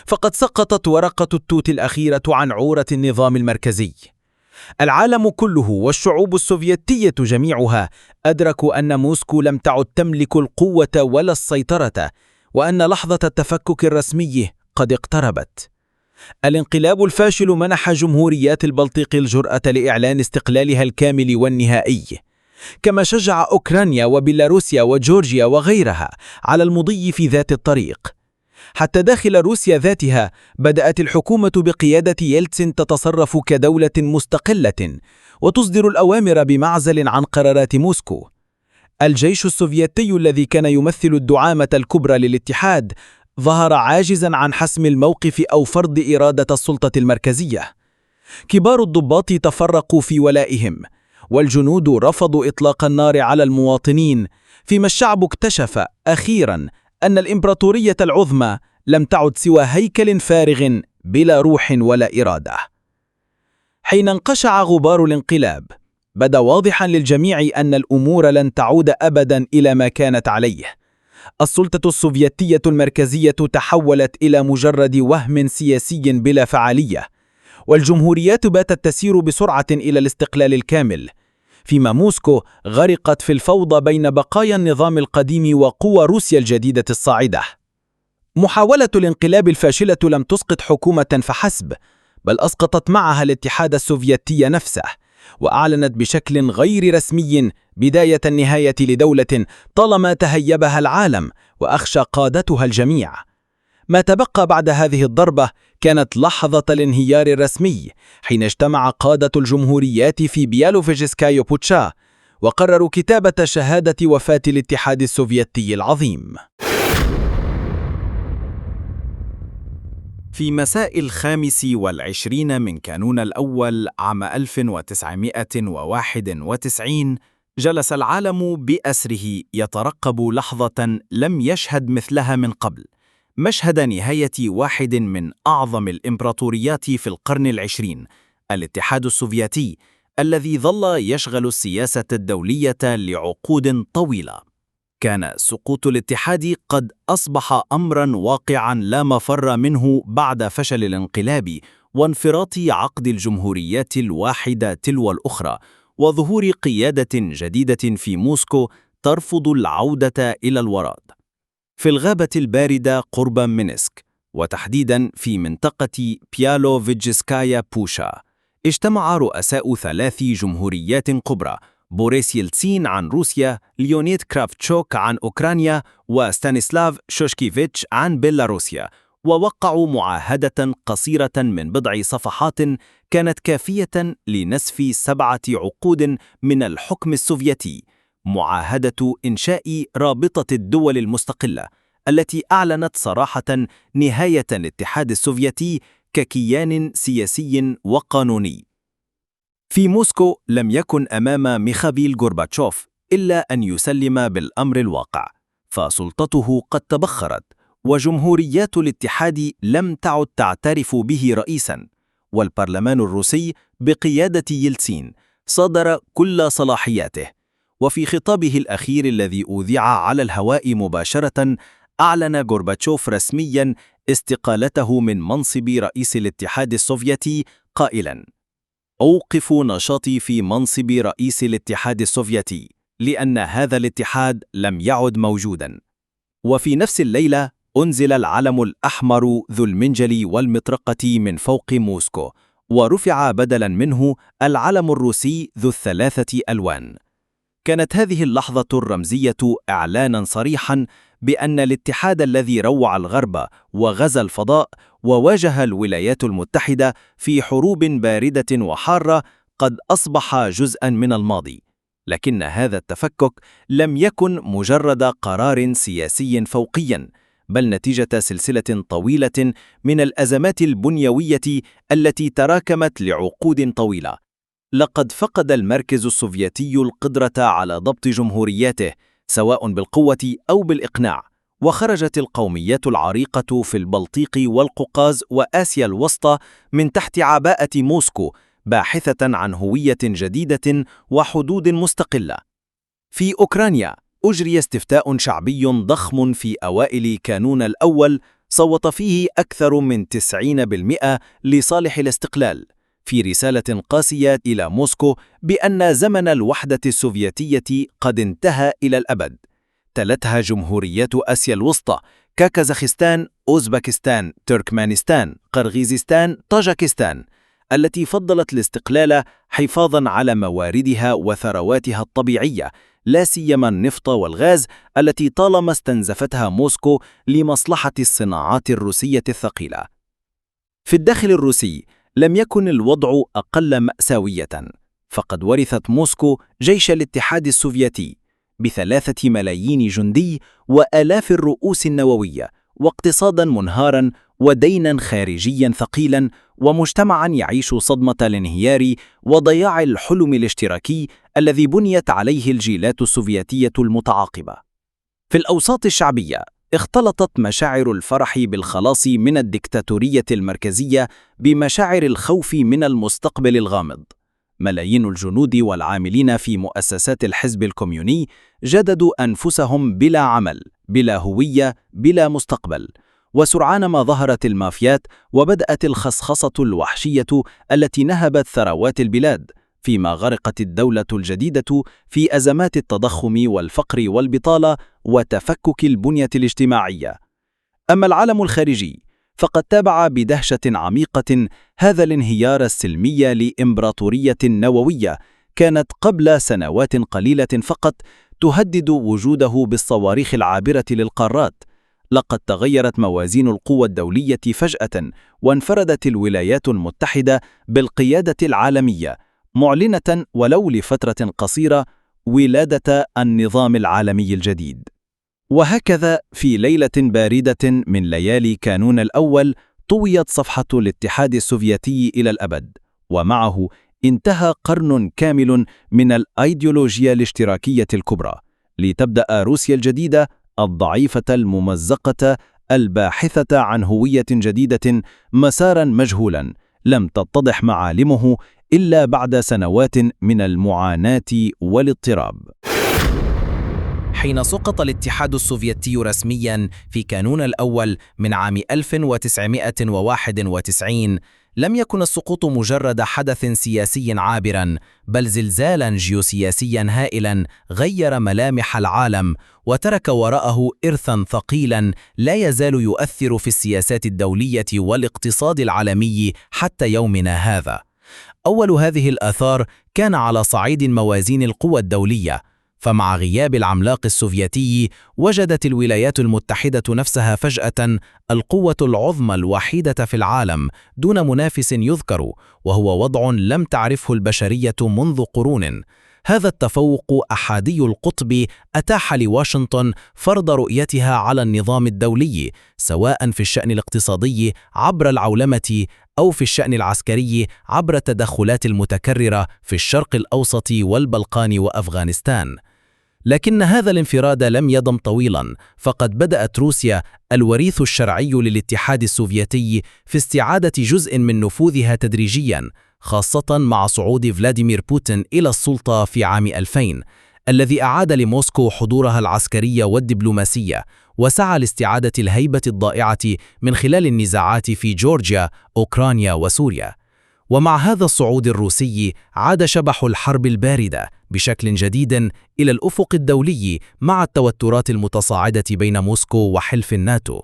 فقد سقطت ورقة التوت الأخيرة عن عورة النظام المركزي. العالم كله والشعوب السوفيتية جميعها أدركوا أن موسكو لم تعد تملك القوة ولا السيطرة، وأن لحظة التفكك الرسمي قد اقتربت. الانقلاب الفاشل منح جمهوريات البلطيق الجرأة لإعلان استقلالها الكامل والنهائي، كما شجع أوكرانيا وبيلاروسيا وجورجيا وغيرها على المضي في ذات الطريق. حتى داخل روسيا ذاتها بدأت الحكومة بقيادة ييلتسن تتصرف كدولة مستقلة وتصدر الأوامر بمعزل عن قرارات موسكو. الجيش السوفيتي الذي كان يمثل الدعامة الكبرى للاتحاد ظهر عاجزاً عن حسم الموقف أو فرض إرادة السلطة المركزية. كبار الضباط تفرقوا في ولائهم، والجنود رفضوا إطلاق النار على المواطنين، فيما الشعب اكتشف أخيراً أن الإمبراطورية العظمى لم تعد سوى هيكل فارغ بلا روح ولا إرادة. حين انقشع غبار الانقلاب، بدا واضحاً للجميع أن الأمور لن تعود أبداً إلى ما كانت عليه. السلطة السوفيتية المركزية تحولت إلى مجرد وهم سياسي بلا فعالية، والجمهوريات باتت تسير بسرعة إلى الاستقلال الكامل، فيما موسكو غرقت في الفوضى بين بقايا النظام القديم وقوى روسيا الجديدة الصاعدة. محاولة الانقلاب الفاشلة لم تسقط حكومة فحسب، بل أسقطت معها الاتحاد السوفيتي نفسه، وأعلنت بشكل غير رسمي بداية النهاية لدولة طالما تهيبها العالم وأخشى قادتها الجميع. ما تبقى بعد هذه الضربة كانت لحظة الانهيار الرسمي، حين اجتمع قادة الجمهوريات في بيالوفيجسكايا بوتشا وقرروا كتابة شهادة وفاة الاتحاد السوفيتي العظيم. في مساء 25 من كانون الأول عام 1991 جلس العالم بأسره يترقب لحظة لم يشهد مثلها من قبل، مشهد نهاية واحد من أعظم الإمبراطوريات في القرن العشرين، الاتحاد السوفيتي، الذي ظل يشغل السياسة الدولية لعقود طويلة. كان سقوط الاتحاد قد أصبح أمراً واقعاً لا مفر منه بعد فشل الانقلاب وانفراط عقد الجمهوريات الواحدة تلو الأخرى، وظهور قيادة جديدة في موسكو ترفض العودة إلى الوراء. في الغابة الباردة قرب مينسك، وتحديداً في منطقة بيالوفيجسكايا بوشا، اجتمع رؤساء 3 جمهوريات كبرى بوريس يلتسين عن روسيا، ليونيد كرافاتشوك عن أوكرانيا، وستانيسلاف شوشكيفيتش عن بيلاروسيا، ووقعوا معاهدة قصيرة من بضع صفحات كانت كافية لنسف 7 عقود من الحكم السوفيتي، معاهدة إنشاء رابطة الدول المستقلة التي أعلنت صراحة نهاية الاتحاد السوفيتي ككيان سياسي وقانوني. في موسكو لم يكن أمام ميخائيل غورباتشوف إلا أن يسلم بالأمر الواقع، فسلطته قد تبخرت، وجمهوريات الاتحاد لم تعد تعترف به رئيساً، والبرلمان الروسي بقيادة يلتسين صدر كل صلاحياته. وفي خطابه الأخير الذي أذيع على الهواء مباشرة، أعلن غورباتشوف رسمياً استقالته من منصب رئيس الاتحاد السوفيتي قائلاً: أوقف نشاطي في منصب رئيس الاتحاد السوفيتي لأن هذا الاتحاد لم يعد موجوداً. وفي نفس الليلة أنزل العلم الأحمر ذو المنجل والمطرقة من فوق موسكو، ورفع بدلاً منه العلم الروسي ذو الثلاثة ألوان. كانت هذه اللحظة الرمزية إعلاناً صريحاً بأن الاتحاد الذي روع الغرب وغزا الفضاء وواجه الولايات المتحدة في حروب باردة وحارة قد أصبح جزءاً من الماضي. لكن هذا التفكك لم يكن مجرد قرار سياسي فوقياً، بل نتيجة سلسلة طويلة من الأزمات البنيوية التي تراكمت لعقود طويلة. لقد فقد المركز السوفيتي القدرة على ضبط جمهورياته سواء بالقوة أو بالإقناع، وخرجت القوميات العريقة في البلطيق والقوقاز وآسيا الوسطى من تحت عباءة موسكو باحثة عن هوية جديدة وحدود مستقلة. في أوكرانيا أجري استفتاء شعبي ضخم في أوائل كانون الأول صوت فيه أكثر من 90% لصالح الاستقلال، في رسالة قاسية إلى موسكو بأن زمن الوحدة السوفيتية قد انتهى إلى الأبد. تلتها جمهوريات آسيا الوسطى كازاخستان، أوزبكستان، تركمانستان، قرغيزستان، طاجكستان، التي فضلت الاستقلال حفاظاً على مواردها وثرواتها الطبيعية، لا سيما النفط والغاز التي طالما استنزفتها موسكو لمصلحة الصناعات الروسية الثقيلة. في الداخل الروسي لم يكن الوضع أقل مأساوية، فقد ورثت موسكو جيش الاتحاد السوفيتي ب3 ملايين جندي وآلاف الرؤوس النووية، واقتصاداً منهاراً، وديناً خارجياً ثقيلاً، ومجتمعاً يعيش صدمة الانهيار وضياع الحلم الاشتراكي الذي بنيت عليه الجيلات السوفيتية المتعاقبة. في الأوساط الشعبية اختلطت مشاعر الفرح بالخلاص من الدكتاتورية المركزية بمشاعر الخوف من المستقبل الغامض. ملايين الجنود والعاملين في مؤسسات الحزب الكوميوني جددوا أنفسهم بلا عمل، بلا هوية، بلا مستقبل. وسرعان ما ظهرت المافيات وبدأت الخصخصة الوحشية التي نهبت ثروات البلاد، فيما غرقت الدولة الجديدة في أزمات التضخم والفقر والبطالة وتفكك البنية الاجتماعية. أما العالم الخارجي فقد تابع بدهشة عميقة هذا الانهيار السلمي لإمبراطورية نووية كانت قبل سنوات قليلة فقط تهدد وجوده بالصواريخ العابرة للقارات. لقد تغيرت موازين القوى الدولية فجأة، وانفردت الولايات المتحدة بالقيادة العالمية، معلنة ولو لفترة قصيرة ولادة النظام العالمي الجديد. وهكذا في ليلة باردة من ليالي كانون الأول طويت صفحة الاتحاد السوفيتي إلى الأبد، ومعه انتهى قرن كامل من الأيديولوجيا الاشتراكية الكبرى، لتبدأ روسيا الجديدة الضعيفة الممزقة الباحثة عن هوية جديدة مساراً مجهولاً لم تتضح معالمه إلا بعد سنوات من المعاناة والاضطراب. حين سقط الاتحاد السوفيتي رسمياً في كانون الأول من عام 1991، لم يكن السقوط مجرد حدث سياسي عابراً، بل زلزالاً جيوسياسياً هائلاً غير ملامح العالم وترك وراءه إرثاً ثقيلاً لا يزال يؤثر في السياسات الدولية والاقتصاد العالمي حتى يومنا هذا. أول هذه الآثار كان على صعيد موازين القوى الدولية، فمع غياب العملاق السوفيتي وجدت الولايات المتحدة نفسها فجأة القوة العظمى الوحيدة في العالم دون منافس يذكر، وهو وضع لم تعرفه البشرية منذ قرون. هذا التفوق أحادي القطب أتاح لواشنطن فرض رؤيتها على النظام الدولي، سواء في الشأن الاقتصادي عبر العولمة أو في الشأن العسكري عبر التدخلات المتكررة في الشرق الأوسط والبلقان وأفغانستان. لكن هذا الانفراد لم يدم طويلا، فقد بدأت روسيا الوريث الشرعي للاتحاد السوفيتي في استعادة جزء من نفوذها تدريجيا، خاصة مع صعود فلاديمير بوتين إلى السلطة في عام 2000 الذي أعاد لموسكو حضورها العسكري والدبلوماسي، وسعى لاستعادة الهيبة الضائعة من خلال النزاعات في جورجيا، أوكرانيا وسوريا. ومع هذا الصعود الروسي عاد شبح الحرب الباردة بشكل جديد إلى الأفق الدولي مع التوترات المتصاعدة بين موسكو وحلف الناتو.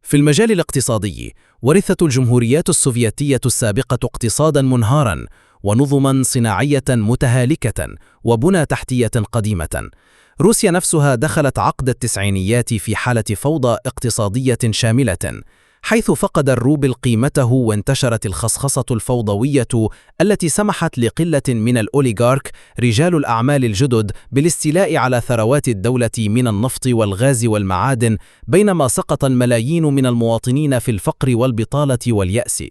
في المجال الاقتصادي ورثت الجمهوريات السوفيتية السابقة اقتصاداً منهاراً ونظماً صناعية متهالكة وبنى تحتية قديمة. روسيا نفسها دخلت عقد التسعينيات في حالة فوضى اقتصادية شاملة، حيث فقد الروبل قيمته وانتشرت الخصخصة الفوضوية التي سمحت لقلة من الأوليغارك رجال الأعمال الجدد بالاستيلاء على ثروات الدولة من النفط والغاز والمعادن، بينما سقط الملايين من المواطنين في الفقر والبطالة واليأس.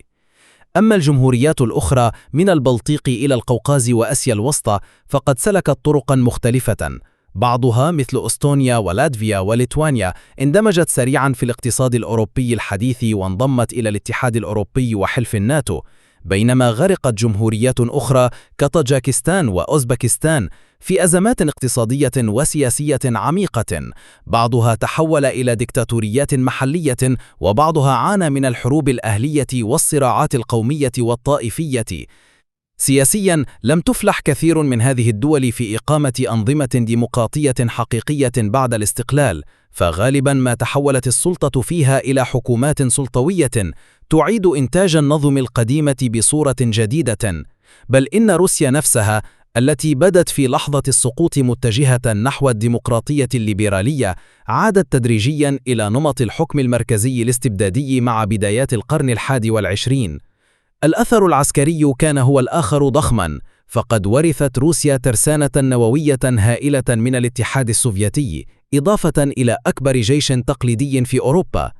أما الجمهوريات الأخرى من البلطيق إلى القوقاز وأسيا الوسطى فقد سلكت طرقا مختلفة، بعضها مثل أستونيا ولاتفيا وليتوانيا اندمجت سريعا في الاقتصاد الأوروبي الحديث وانضمت إلى الاتحاد الأوروبي وحلف الناتو، بينما غرقت جمهوريات أخرى كطاجيكستان وأوزبكستان في أزمات اقتصادية وسياسية عميقة، بعضها تحول إلى ديكتاتوريات محلية، وبعضها عانى من الحروب الأهلية والصراعات القومية والطائفية. سياسياً لم تفلح كثير من هذه الدول في إقامة أنظمة ديمقراطية حقيقية بعد الاستقلال، فغالباً ما تحولت السلطة فيها إلى حكومات سلطوية تعيد إنتاج النظم القديمة بصورة جديدة. بل إن روسيا نفسها التي بدت في لحظة السقوط متجهة نحو الديمقراطية الليبرالية عادت تدريجياً إلى نمط الحكم المركزي الاستبدادي مع بدايات القرن ال21. الأثر العسكري كان هو الآخر ضخماً، فقد ورثت روسيا ترسانة نووية هائلة من الاتحاد السوفيتي، إضافة إلى أكبر جيش تقليدي في أوروبا.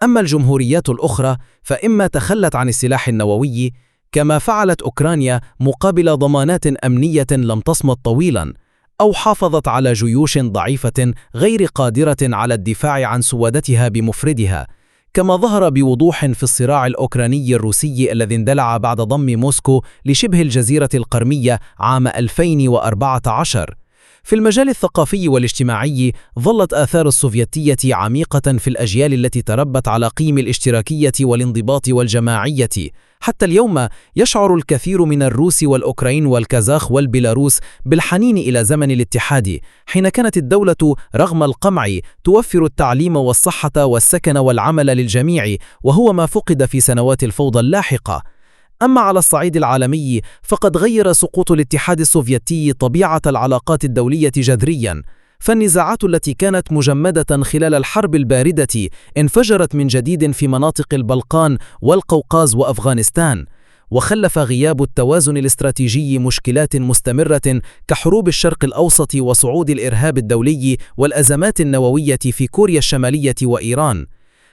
أما الجمهوريات الأخرى فإما تخلت عن السلاح النووي كما فعلت أوكرانيا مقابل ضمانات أمنية لم تصمد طويلاً، أو حافظت على جيوش ضعيفة غير قادرة على الدفاع عن سوادتها بمفردها، كما ظهر بوضوح في الصراع الأوكراني الروسي الذي اندلع بعد ضم موسكو لشبه الجزيرة القرمية عام 2014. في المجال الثقافي والاجتماعي ظلت آثار السوفيتية عميقة في الأجيال التي تربت على قيم الاشتراكية والانضباط والجماعية. حتى اليوم يشعر الكثير من الروس والأوكران والكازاخ والبيلاروس بالحنين إلى زمن الاتحاد، حين كانت الدولة رغم القمع توفر التعليم والصحة والسكن والعمل للجميع، وهو ما فقد في سنوات الفوضى اللاحقة. أما على الصعيد العالمي فقد غير سقوط الاتحاد السوفيتي طبيعة العلاقات الدولية جذرياً، فالنزاعات التي كانت مجمدة خلال الحرب الباردة انفجرت من جديد في مناطق البلقان والقوقاز وأفغانستان، وخلف غياب التوازن الاستراتيجي مشكلات مستمرة كحروب الشرق الأوسط وصعود الإرهاب الدولي والأزمات النووية في كوريا الشمالية وإيران.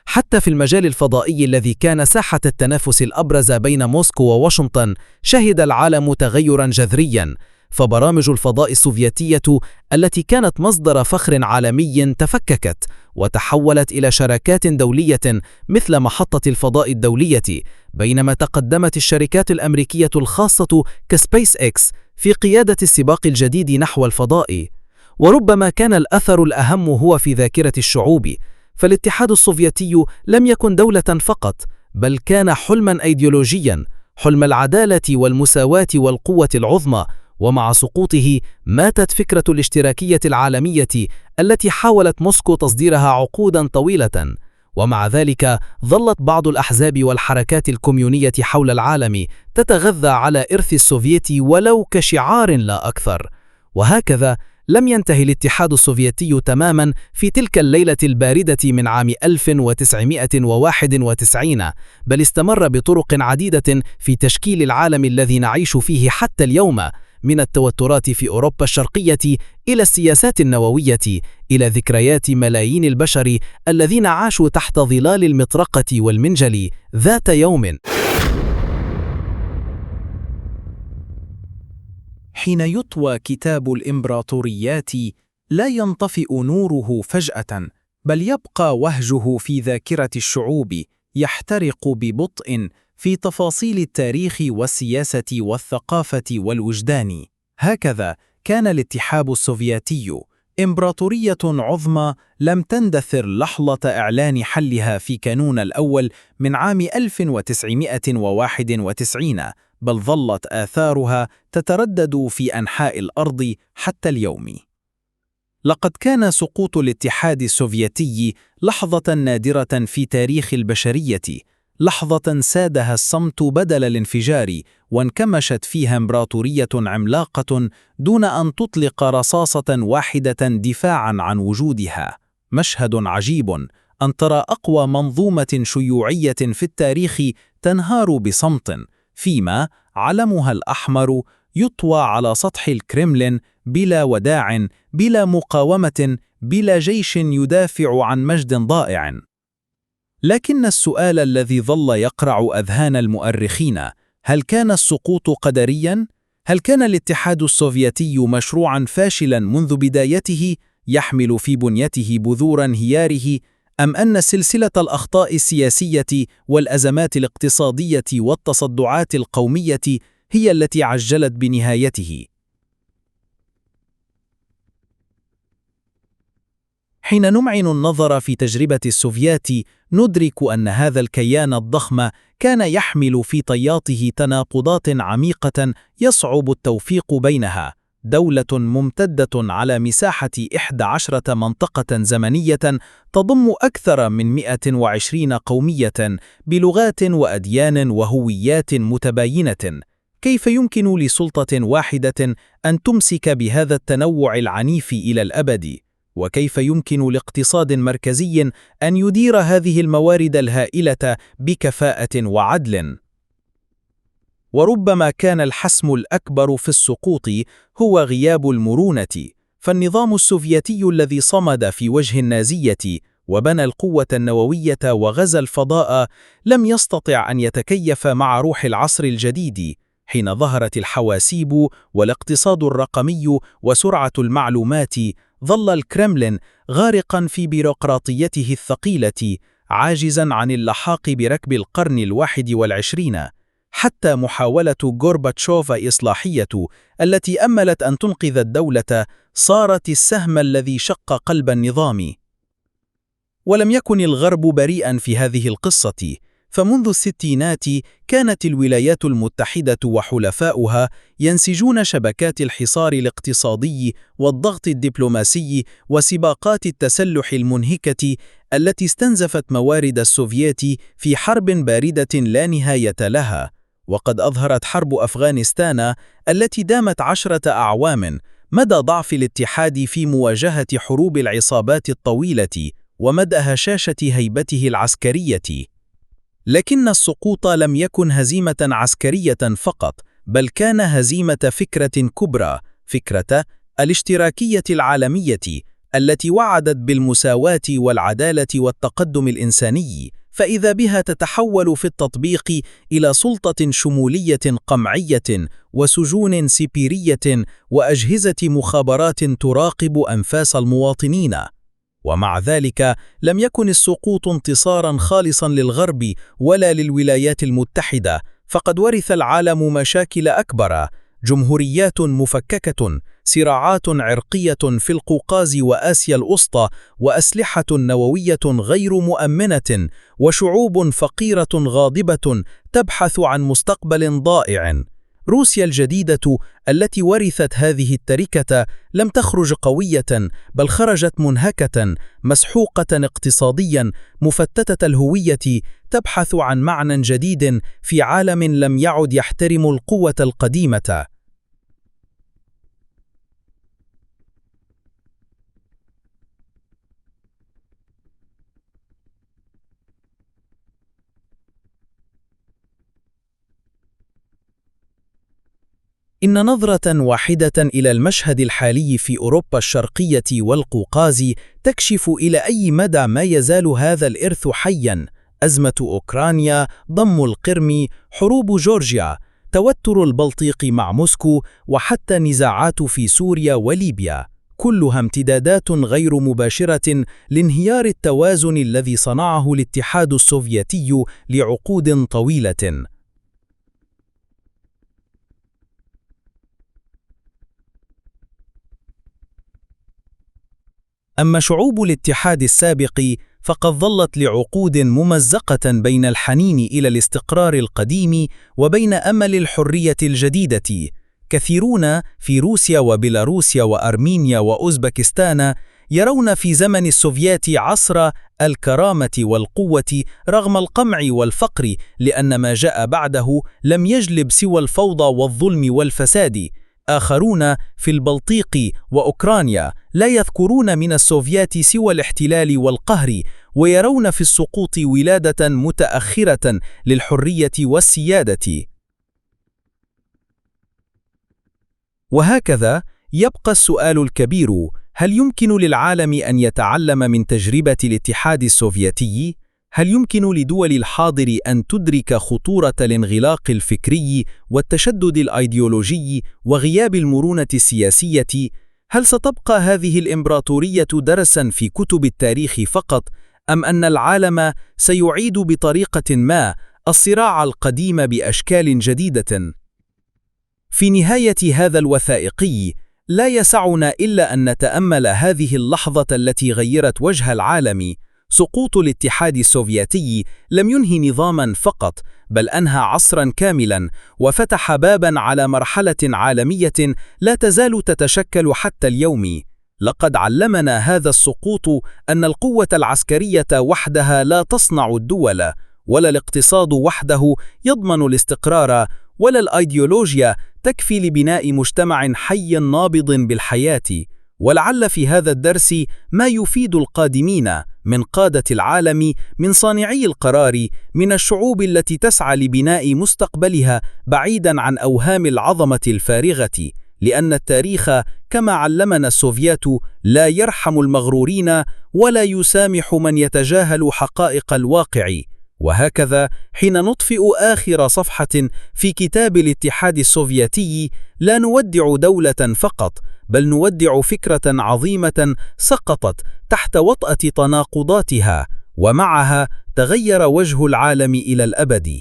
حتى في المجال الفضائي الذي كان ساحة التنافس الأبرز بين موسكو وواشنطن شهد العالم تغيراً جذرياً، فبرامج الفضاء السوفيتية التي كانت مصدر فخر عالمي تفككت وتحولت إلى شراكات دولية مثل محطة الفضاء الدولية، بينما تقدمت الشركات الأمريكية الخاصة كسبيس إكس في قيادة السباق الجديد نحو الفضاء. وربما كان الأثر الأهم هو في ذاكرة الشعوب، فالاتحاد السوفيتي لم يكن دولة فقط، بل كان حلماً أيديولوجياً، حلم العدالة والمساواة والقوة العظمى. ومع سقوطه ماتت فكرة الاشتراكية العالمية التي حاولت موسكو تصديرها عقوداً طويلة، ومع ذلك ظلت بعض الأحزاب والحركات الكوميونية حول العالم تتغذى على إرث السوفيتي ولو كشعار لا أكثر. وهكذا لم ينتهي الاتحاد السوفيتي تماماً في تلك الليلة الباردة من عام 1991، بل استمر بطرق عديدة في تشكيل العالم الذي نعيش فيه حتى اليوم، من التوترات في أوروبا الشرقية إلى السياسات النووية إلى ذكريات ملايين البشر الذين عاشوا تحت ظلال المطرقة والمنجل ذات يوم. حين يطوى كتاب الإمبراطوريات لا ينطفئ نوره فجأة، بل يبقى وهجه في ذاكرة الشعوب، يحترق ببطء في تفاصيل التاريخ والسياسة والثقافة والوجدان. هكذا كان الاتحاد السوفيتي إمبراطورية عظمى لم تندثر لحظة إعلان حلها في كانون الأول من عام 1991، بل ظلت آثارها تتردد في أنحاء الأرض حتى اليوم. لقد كان سقوط الاتحاد السوفيتي لحظة نادرة في تاريخ البشرية، لحظة سادها الصمت بدل الانفجار، وانكمشت فيها إمبراطورية عملاقة دون أن تطلق رصاصة واحدة دفاعا عن وجودها. مشهد عجيب أن ترى أقوى منظومة شيوعية في التاريخ تنهار بصمت، فيما علمها الأحمر يطوى على سطح الكرملين بلا وداع، بلا مقاومة، بلا جيش يدافع عن مجد ضائع. لكن السؤال الذي ظل يقرع أذهان المؤرخين: هل كان السقوط قدرياً؟ هل كان الاتحاد السوفيتي مشروعاً فاشلاً منذ بدايته يحمل في بنيته بذور انهياره، أم أن سلسلة الأخطاء السياسية والأزمات الاقتصادية والتصدعات القومية هي التي عجلت بنهايته؟ حين نمعن النظر في تجربة السوفيات ندرك أن هذا الكيان الضخم كان يحمل في طياته تناقضات عميقة يصعب التوفيق بينها. دولة ممتدة على مساحة 11 منطقة زمنية تضم أكثر من 120 قومية بلغات وأديان وهويات متباينة. كيف يمكن لسلطة واحدة أن تمسك بهذا التنوع العنيف إلى الأبد؟ وكيف يمكن لاقتصاد مركزي أن يدير هذه الموارد الهائلة بكفاءة وعدل؟ وربما كان الحسم الأكبر في السقوط هو غياب المرونة، فالنظام السوفيتي الذي صمد في وجه النازية وبنى القوة النووية وغزا الفضاء لم يستطع أن يتكيف مع روح العصر الجديد. حين ظهرت الحواسيب والاقتصاد الرقمي وسرعة المعلومات، ظل الكرملين غارقاً في بيروقراطيته الثقيلة، عاجزاً عن اللحاق بركب القرن ال21. حتى محاولة غورباتشوف إصلاحية التي أملت أن تنقذ الدولة صارت السهم الذي شق قلب النظام. ولم يكن الغرب بريئاً في هذه القصة، فمنذ الستينات كانت الولايات المتحدة وحلفاؤها ينسجون شبكات الحصار الاقتصادي والضغط الدبلوماسي وسباقات التسلح المنهكة التي استنزفت موارد السوفييت في حرب باردة لا نهاية لها. وقد أظهرت حرب أفغانستان التي دامت 10 أعوام مدى ضعف الاتحاد في مواجهة حروب العصابات الطويلة ومدى هشاشة هيبته العسكرية. لكن السقوط لم يكن هزيمة عسكرية فقط، بل كان هزيمة فكرة كبرى، فكرة الاشتراكية العالمية التي وعدت بالمساواة والعدالة والتقدم الإنساني، فإذا بها تتحول في التطبيق إلى سلطة شمولية قمعية وسجون سيبيرية وأجهزة مخابرات تراقب أنفاس المواطنين. ومع ذلك لم يكن السقوط انتصاراً خالصاً للغرب ولا للولايات المتحدة، فقد ورث العالم مشاكل أكبر: جمهوريات مفككة، صراعات عرقية في القوقاز وآسيا الوسطى، وأسلحة نووية غير مؤمنة، وشعوب فقيرة غاضبة تبحث عن مستقبل ضائع. روسيا الجديدة التي ورثت هذه التركة لم تخرج قوية، بل خرجت منهكة، مسحوقة اقتصاديا، مفتتة الهوية، تبحث عن معنى جديد في عالم لم يعد يحترم القوة القديمة. إن نظرة واحدة إلى المشهد الحالي في أوروبا الشرقية والقوقاز تكشف إلى أي مدى ما يزال هذا الإرث حياً. أزمة أوكرانيا، ضم القرم، حروب جورجيا، توتر البلطيق مع موسكو، وحتى نزاعات في سوريا وليبيا، كلها امتدادات غير مباشرة لانهيار التوازن الذي صنعه الاتحاد السوفيتي لعقود طويلة. أما شعوب الاتحاد السابق فقد ظلت لعقود ممزقة بين الحنين إلى الاستقرار القديم وبين أمل الحرية الجديدة. كثيرون في روسيا وبيلاروسيا وأرمينيا وأوزبكستان يرون في زمن السوفيات عصر الكرامة والقوة رغم القمع والفقر، لأن ما جاء بعده لم يجلب سوى الفوضى والظلم والفساد. آخرون في البلطيق وأوكرانيا لا يذكرون من السوفيات سوى الاحتلال والقهر، ويرون في السقوط ولادة متأخرة للحرية والسيادة. وهكذا يبقى السؤال الكبير: هل يمكن للعالم أن يتعلم من تجربة الاتحاد السوفيتي؟ هل يمكن لدول الحاضر أن تدرك خطورة الانغلاق الفكري والتشدد الأيديولوجي وغياب المرونة السياسية؟ هل ستبقى هذه الإمبراطورية درساً في كتب التاريخ فقط، أم أن العالم سيعيد بطريقة ما الصراع القديم بأشكال جديدة؟ في نهاية هذا الوثائقي لا يسعنا إلا أن نتأمل هذه اللحظة التي غيرت وجه العالم. سقوط الاتحاد السوفيتي لم ينهي نظاماً فقط، بل أنهى عصراً كاملاً، وفتح باباً على مرحلة عالمية لا تزال تتشكل حتى اليوم. لقد علمنا هذا السقوط أن القوة العسكرية وحدها لا تصنع الدول، ولا الاقتصاد وحده يضمن الاستقرار، ولا الأيديولوجيا تكفي لبناء مجتمع حي نابض بالحياة. ولعل في هذا الدرس ما يفيد القادمين من قادة العالم، من صانعي القرار، من الشعوب التي تسعى لبناء مستقبلها بعيداً عن أوهام العظمة الفارغة، لأن التاريخ كما علمنا السوفيات لا يرحم المغرورين ولا يسامح من يتجاهل حقائق الواقع. وهكذا حين نطفئ آخر صفحة في كتاب الاتحاد السوفيتي لا نودع دولة فقط، بل نودع فكرة عظيمة سقطت تحت وطأة تناقضاتها، ومعها تغير وجه العالم إلى الأبد.